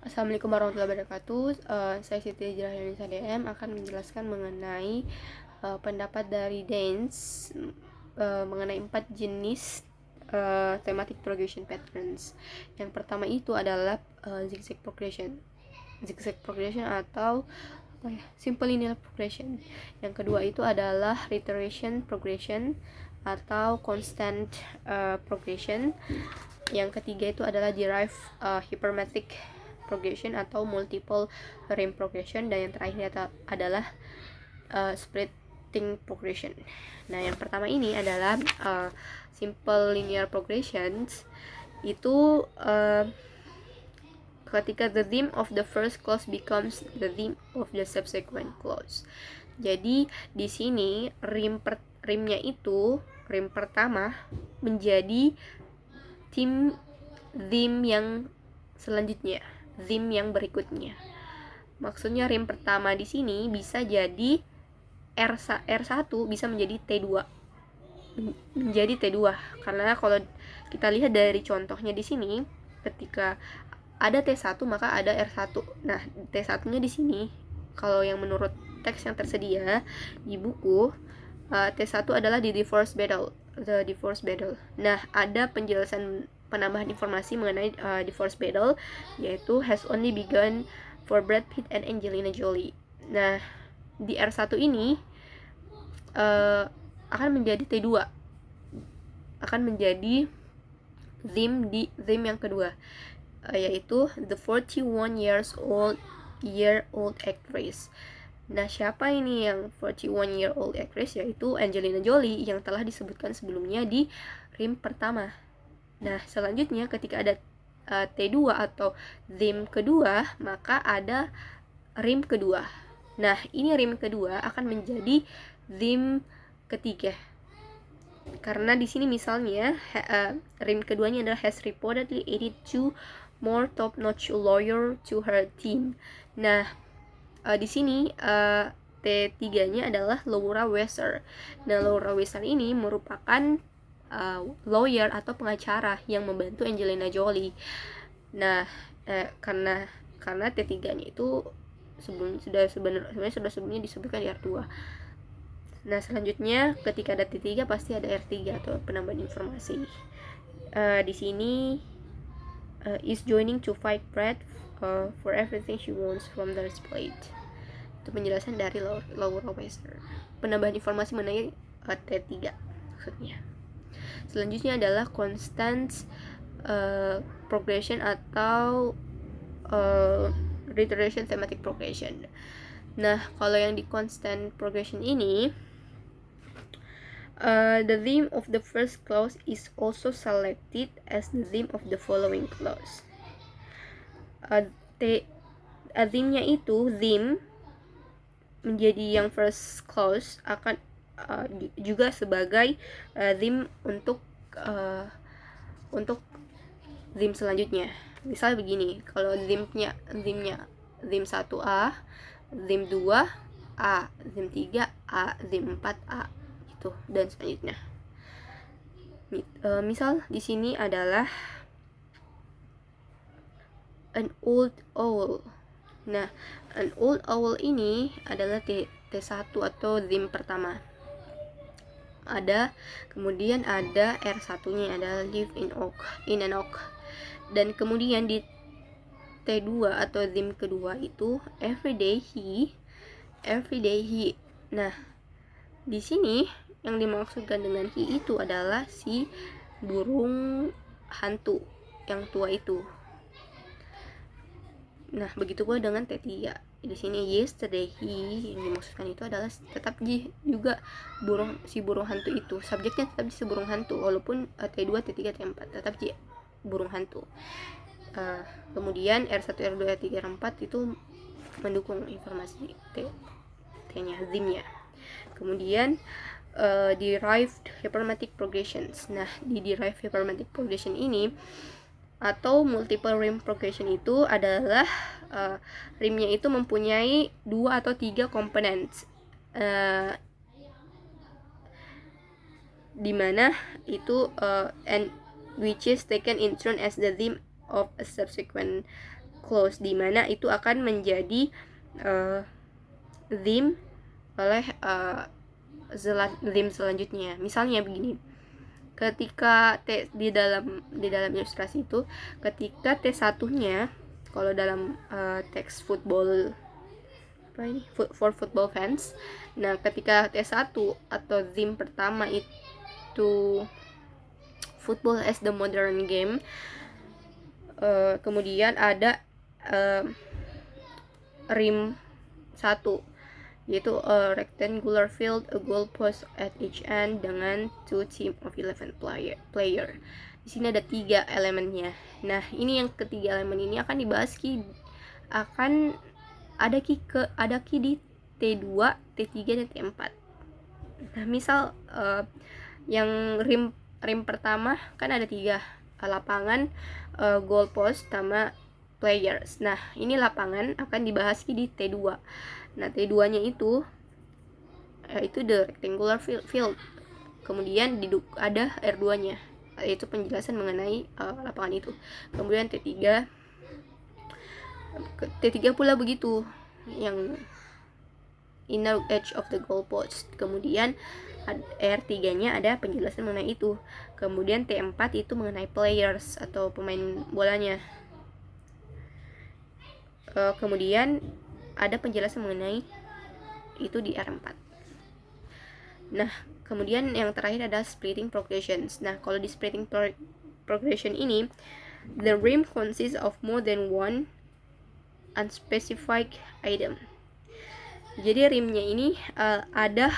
Assalamualaikum warahmatullahi wabarakatuh. Saya Siti Jirayanisa DM akan menjelaskan mengenai pendapat dari Dance mengenai 4 jenis thematic progression patterns. Yang pertama itu adalah zigzag progression. Zigzag progression atau simple linear progression. Yang kedua itu adalah reiteration progression atau constant progression. Yang ketiga itu adalah derived hypermetric progression atau multiple rim progression, dan yang terakhir adalah splitting progression. Nah, yang pertama ini adalah simple linear progressions. Itu ketika the theme of the first clause becomes the theme of the subsequent clause. Jadi di sini rimnya itu rim pertama menjadi theme yang selanjutnya, theme yang berikutnya. Maksudnya rim pertama di sini bisa jadi R1 bisa menjadi T2. Menjadi T2 karena kalau kita lihat dari contohnya di sini, ketika ada T1 maka ada R1. Nah, T1-nya di sini kalau yang menurut teks yang tersedia di buku, T1 adalah the divorce battle. Nah, ada penjelasan penambahan informasi mengenai divorce battle, yaitu has only begun for Brad Pitt and Angelina Jolie. Nah, di R1 ini akan menjadi T2, akan menjadi theme yang kedua, yaitu the 41 years old actress. Nah, siapa ini yang 41-year-old actress? Yaitu Angelina Jolie yang telah disebutkan sebelumnya di rim pertama. Nah, selanjutnya ketika ada T2 atau theme kedua, maka ada rim kedua. Nah, ini rim kedua akan menjadi theme ketiga. Karena di sini misalnya rim keduanya adalah has reportedly added two more top-notch lawyer to her team. Nah, di sini T3-nya adalah Laura Wesser. Nah, Laura Wesser ini merupakan lawyer atau pengacara yang membantu Angelina Jolie. Nah, karena T3-nya itu sebelumnya disebutkan di R2. Nah, selanjutnya ketika ada T3 pasti ada R3 atau penambahan informasi. Di sini is joining to fight Brad for everything she wants from the plate. Itu penjelasan dari Laura Wesser. Penambahan informasi mengenai T3 maksudnya. Selanjutnya adalah constant progression atau reiteration thematic progression. Nah, kalau yang di constant progression ini, the theme of the first clause is also selected as the theme of the following clause. Theme-nya itu theme menjadi yang first clause akan juga sebagai theme untuk theme selanjutnya. Misal begini, kalau theme-nya theme 1A, theme 2 A, theme 3 A, theme 4 A gitu, dan selanjutnya. Misal di sini adalah an old owl. Nah, an old owl ini adalah T1 atau theme pertama. Kemudian ada R1-nya adalah live in an oak. Dan kemudian di T2 atau theme kedua itu everyday he. Nah, di sini yang dimaksudkan dengan he itu adalah si burung hantu yang tua itu. Nah, begitu pula dengan T3. Di sini yesterday he yang dimaksudkan itu adalah tetap juga si burung hantu itu. Subjeknya tetap si burung hantu walaupun T2, T3, T4 tetap burung hantu. Kemudian R1, R2, R3, R4 itu mendukung informasi T-nya, theme-nya. Kemudian derived hypermetric progressions. Nah, di derived hypermetric progression ini atau multiple rim progression itu adalah rimnya itu mempunyai 2 atau 3 komponen, dimana itu and which is taken in turn as the theme of a subsequent clause, di mana itu akan menjadi theme oleh theme selanjutnya. Misalnya begini, ketika di dalam ilustrasi itu, ketika T1-nya kalau dalam teks football for football fans, nah ketika T1 atau theme pertama itu football as the modern game, kemudian ada rim 1, yaitu a rectangular field, a goal post at each end dengan 2 team of 11 player. Di sini ada 3 elemennya. Nah, ini yang ketiga elemen ini akan dibahas akan ada di T2, T3 dan T4. Nah, misal yang rim pertama kan ada 3, lapangan, goal post sama players. Nah, ini lapangan akan dibahas di T2. Nah, T2-nya itu the rectangular field. Kemudian ada R2-nya, yaitu penjelasan mengenai lapangan itu. Kemudian T3 pula begitu, yang inner edge of the goal post. Kemudian R3-nya ada penjelasan mengenai itu. Kemudian T4 itu mengenai players atau pemain bolanya. Kemudian ada penjelasan mengenai itu di R4. Nah, kemudian yang terakhir adalah splitting progressions. Nah, kalau di splitting progression ini, the rim consists of more than one unspecified item. Jadi rimnya ini ada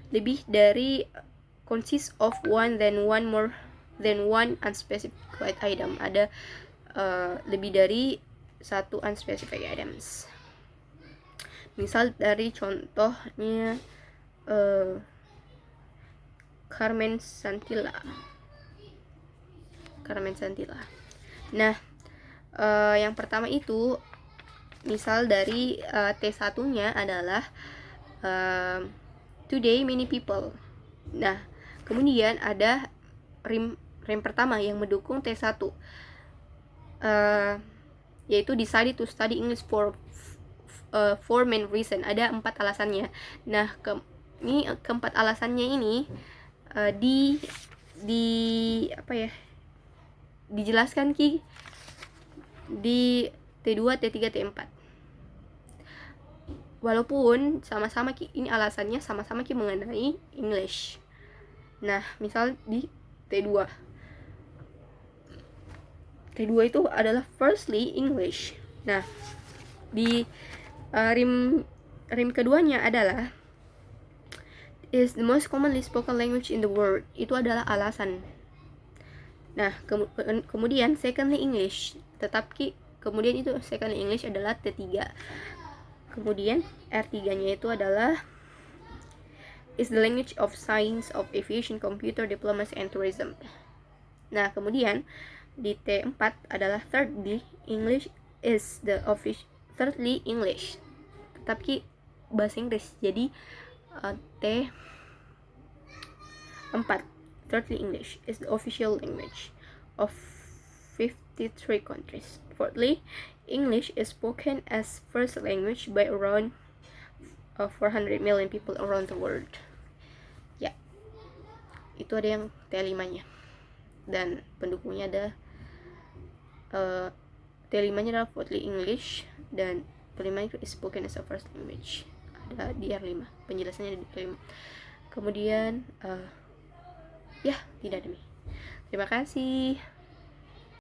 lebih dari consists of more than one unspecified item. Ada lebih dari satu unspecified items. Misal dari contohnya Carmen Santilla. Nah, yang pertama itu misal dari T1-nya adalah today many people. Nah, kemudian ada rim pertama yang mendukung T1, yaitu decided to study English for 4 main reason. Ada 4 alasannya. Nah, ini keempat alasannya ini dijelaskan di T2, T3, T4. Walaupun sama-sama ini alasannya sama-sama mengenai English. Nah, misal di T2 itu adalah firstly English. Nah, di rim keduanya adalah is the most commonly spoken language in the world. Itu adalah alasan. Nah, kemudian secondly English, tetapi kemudian itu secondly English adalah T3. Kemudian R3-nya itu adalah is the language of science of aviation, computer, diplomacy, and tourism. Nah, kemudian di T4 adalah thirdly English is the official, thirdly English, tetapi bahasa Inggris. Jadi T4 thirdly English is the official language of 53 countries. Fourthly, English is spoken as first language by around 400 million people around the world. Ya, itu ada yang T5-nya. Dan pendukungnya ada T5-nya adalah fourthly English, dan T5 itu is spoken as a first language. Ada di R5, penjelasannya di R5. Kemudian ya, tidak demi. Terima kasih.